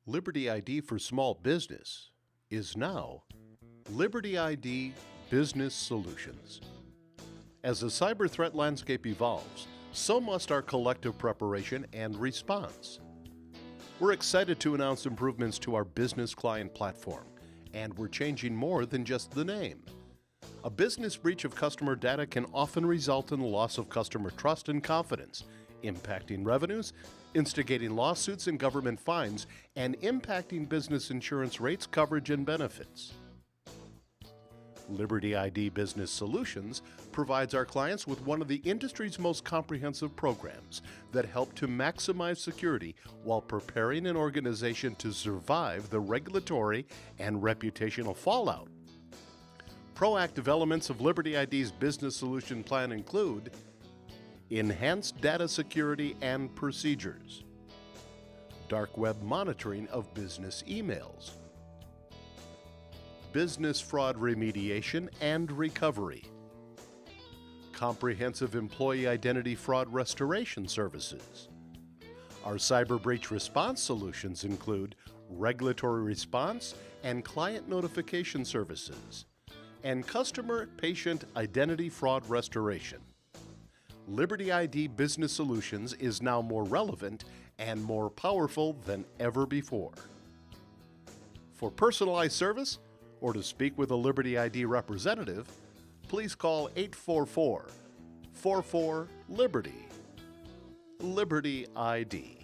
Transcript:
LibertyID for small business is now LibertyID Business Solutions. As the cyber threat landscape evolves, so must our collective preparation and response. We're excited to announce improvements to our business client platform, and we're changing more than just the name. A business breach of customer data can often result in the loss of customer trust and confidence, impacting revenues, instigating lawsuits and government fines, and impacting business insurance rates, coverage, and benefits. LibertyID Business Solutions provides our clients with one of the industry's most comprehensive programs that help to maximize security while preparing an organization to survive the regulatory and reputational fallout. Proactive elements of LibertyID's business solution plan include enhanced data security and procedures, dark web monitoring of business emails, business fraud remediation and recovery, comprehensive employee identity fraud restoration services. Our cyber breach response solutions include regulatory response and client notification services, and customer patient identity fraud restoration. LibertyID Business Solutions is now more relevant and more powerful than ever before. For personalized service or to speak with a LibertyID representative, please call 844-44-LIBERTY. LibertyID.